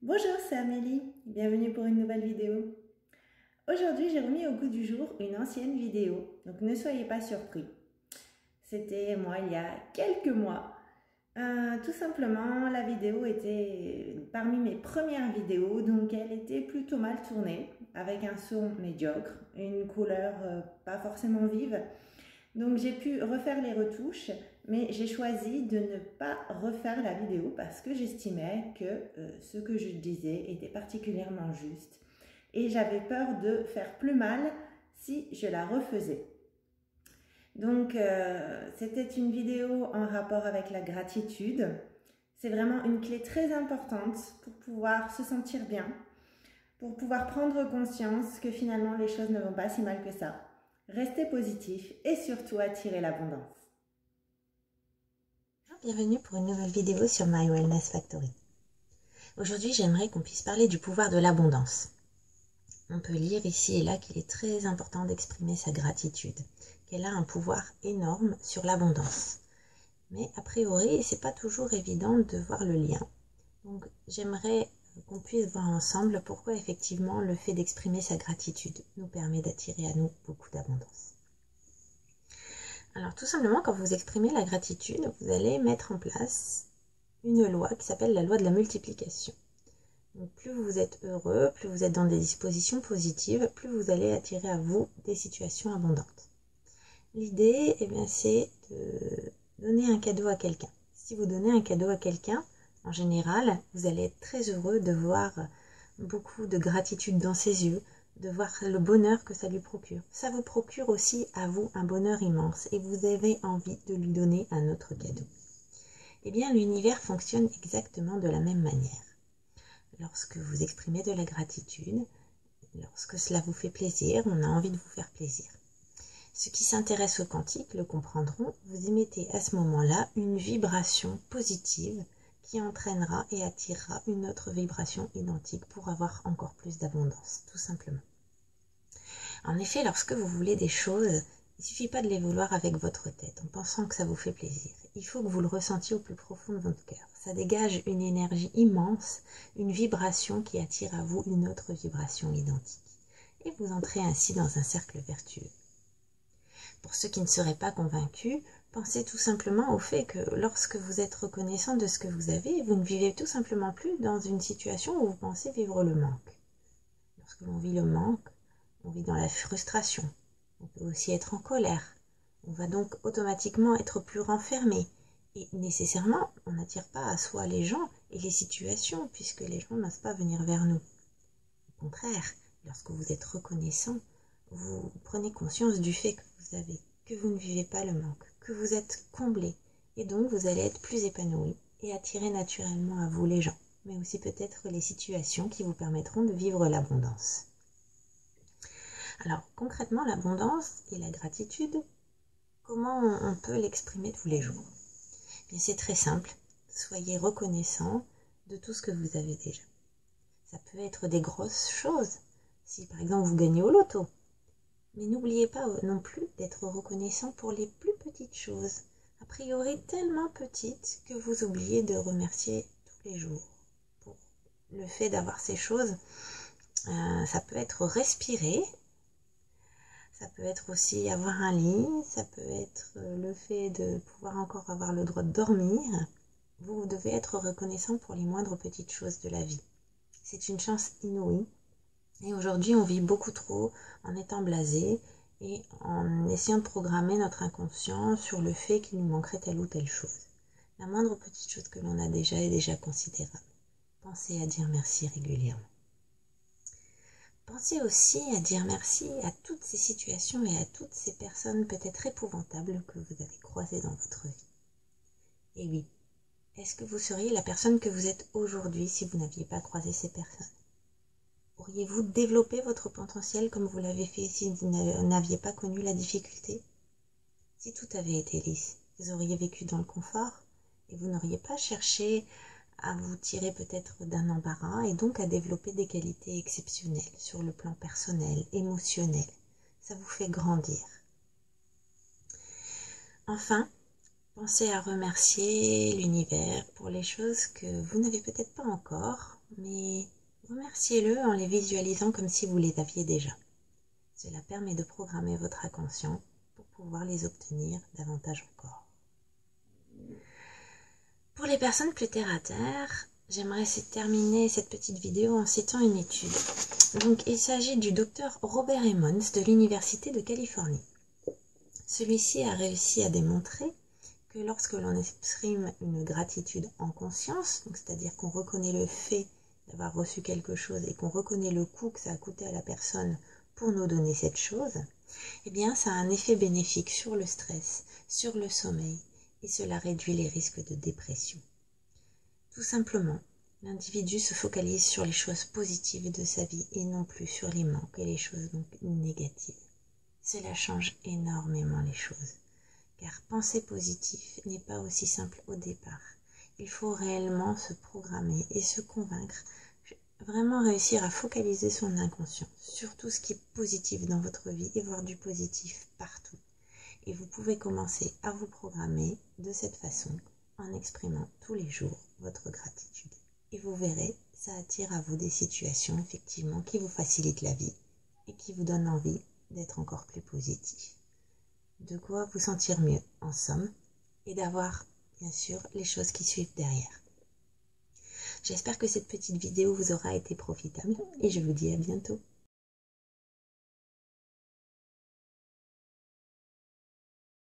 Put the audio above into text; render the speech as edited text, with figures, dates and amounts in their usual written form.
Bonjour, c'est Amélie, bienvenue pour une nouvelle vidéo. Aujourd'hui, j'ai remis au goût du jour une ancienne vidéo, donc ne soyez pas surpris. C'était moi il y a quelques mois. Tout simplement, la vidéo était parmi mes premières vidéos, donc elle était plutôt mal tournée, avec un son médiocre, une couleur pas forcément vive. Donc j'ai pu refaire les retouches, mais j'ai choisi de ne pas refaire la vidéo parce que j'estimais que ce que je disais était particulièrement juste. Et j'avais peur de faire plus mal si je la refaisais. Donc c'était une vidéo en rapport avec la gratitude. C'est vraiment une clé très importante pour pouvoir se sentir bien, pour pouvoir prendre conscience que finalement les choses ne vont pas si mal que ça. Restez positif et surtout attirez l'abondance. Bienvenue pour une nouvelle vidéo sur My Wellness Factory. Aujourd'hui, j'aimerais qu'on puisse parler du pouvoir de l'abondance. On peut lire ici et là qu'il est très important d'exprimer sa gratitude, qu'elle a un pouvoir énorme sur l'abondance. Mais a priori, c'est pas toujours évident de voir le lien. Donc, j'aimerais qu'on puisse voir ensemble pourquoi effectivement le fait d'exprimer sa gratitude nous permet d'attirer à nous beaucoup d'abondance. Alors tout simplement, quand vous exprimez la gratitude, vous allez mettre en place une loi qui s'appelle la loi de la multiplication. Donc plus vous êtes heureux, plus vous êtes dans des dispositions positives, plus vous allez attirer à vous des situations abondantes. L'idée, c'est de donner un cadeau à quelqu'un. Si vous donnez un cadeau à quelqu'un, en général, vous allez être très heureux de voir beaucoup de gratitude dans ses yeux, de voir le bonheur que ça lui procure. Ça vous procure aussi à vous un bonheur immense et vous avez envie de lui donner un autre cadeau. Eh bien, l'univers fonctionne exactement de la même manière. Lorsque vous exprimez de la gratitude, lorsque cela vous fait plaisir, on a envie de vous faire plaisir. Ceux qui s'intéressent au quantique le comprendront, vous émettez à ce moment-là une vibration positive qui entraînera et attirera une autre vibration identique pour avoir encore plus d'abondance, tout simplement. En effet, lorsque vous voulez des choses, il ne suffit pas de les vouloir avec votre tête, en pensant que ça vous fait plaisir. Il faut que vous le ressentiez au plus profond de votre cœur. Ça dégage une énergie immense, une vibration qui attire à vous une autre vibration identique. Et vous entrez ainsi dans un cercle vertueux. Pour ceux qui ne seraient pas convaincus, pensez tout simplement au fait que lorsque vous êtes reconnaissant de ce que vous avez, vous ne vivez tout simplement plus dans une situation où vous pensez vivre le manque. Lorsque l'on vit le manque, on vit dans la frustration. On peut aussi être en colère. On va donc automatiquement être plus renfermé. Et nécessairement, on n'attire pas à soi les gens et les situations, puisque les gens n'osent pas venir vers nous. Au contraire, lorsque vous êtes reconnaissant, vous prenez conscience du fait que vous avez, que vous ne vivez pas le manque, que vous êtes comblé, et donc vous allez être plus épanoui et attirer naturellement à vous les gens, mais aussi peut-être les situations qui vous permettront de vivre l'abondance. Alors concrètement, l'abondance et la gratitude, comment on peut l'exprimer tous les jours? Bien, c'est très simple, soyez reconnaissant de tout ce que vous avez déjà. Ça peut être des grosses choses, si par exemple vous gagnez au loto. Mais n'oubliez pas non plus d'être reconnaissant pour les plus petites choses, a priori tellement petites que vous oubliez de remercier tous les jours. Pour le fait d'avoir ces choses, ça peut être respirer, ça peut être aussi avoir un lit, ça peut être le fait de pouvoir encore avoir le droit de dormir. Vous devez être reconnaissant pour les moindres petites choses de la vie. C'est une chance inouïe. Et aujourd'hui, on vit beaucoup trop en étant blasé et en essayant de programmer notre inconscient sur le fait qu'il nous manquerait telle ou telle chose. La moindre petite chose que l'on a déjà est déjà considérable. Pensez à dire merci régulièrement. Pensez aussi à dire merci à toutes ces situations et à toutes ces personnes peut-être épouvantables que vous avez croisées dans votre vie. Et oui, est-ce que vous seriez la personne que vous êtes aujourd'hui si vous n'aviez pas croisé ces personnes? Auriez-vous développé votre potentiel comme vous l'avez fait si vous n'aviez pas connu la difficulté? Si tout avait été lisse, vous auriez vécu dans le confort et vous n'auriez pas cherché à vous tirer peut-être d'un embarras et donc à développer des qualités exceptionnelles sur le plan personnel, émotionnel. Ça vous fait grandir. Enfin, pensez à remercier l'univers pour les choses que vous n'avez peut-être pas encore mais remerciez-le en les visualisant comme si vous les aviez déjà. Cela permet de programmer votre inconscient pour pouvoir les obtenir davantage encore. Pour les personnes plus terre à terre, j'aimerais terminer cette petite vidéo en citant une étude. Donc, il s'agit du docteur Robert Emmons de l'Université de Californie. Celui-ci a réussi à démontrer que lorsque l'on exprime une gratitude en conscience, c'est-à-dire qu'on reconnaît le fait d'avoir reçu quelque chose et qu'on reconnaît le coût que ça a coûté à la personne pour nous donner cette chose, eh bien ça a un effet bénéfique sur le stress, sur le sommeil, et cela réduit les risques de dépression. Tout simplement, l'individu se focalise sur les choses positives de sa vie et non plus sur les manques et les choses donc négatives. Cela change énormément les choses, car penser positif n'est pas aussi simple au départ. Il faut réellement se programmer et se convaincre, vraiment réussir à focaliser son inconscient sur tout ce qui est positif dans votre vie et voir du positif partout. Et vous pouvez commencer à vous programmer de cette façon en exprimant tous les jours votre gratitude. Et vous verrez, ça attire à vous des situations effectivement qui vous facilitent la vie et qui vous donnent envie d'être encore plus positif. De quoi vous sentir mieux en somme et d'avoir bien sûr les choses qui suivent derrière. J'espère que cette petite vidéo vous aura été profitable et je vous dis à bientôt.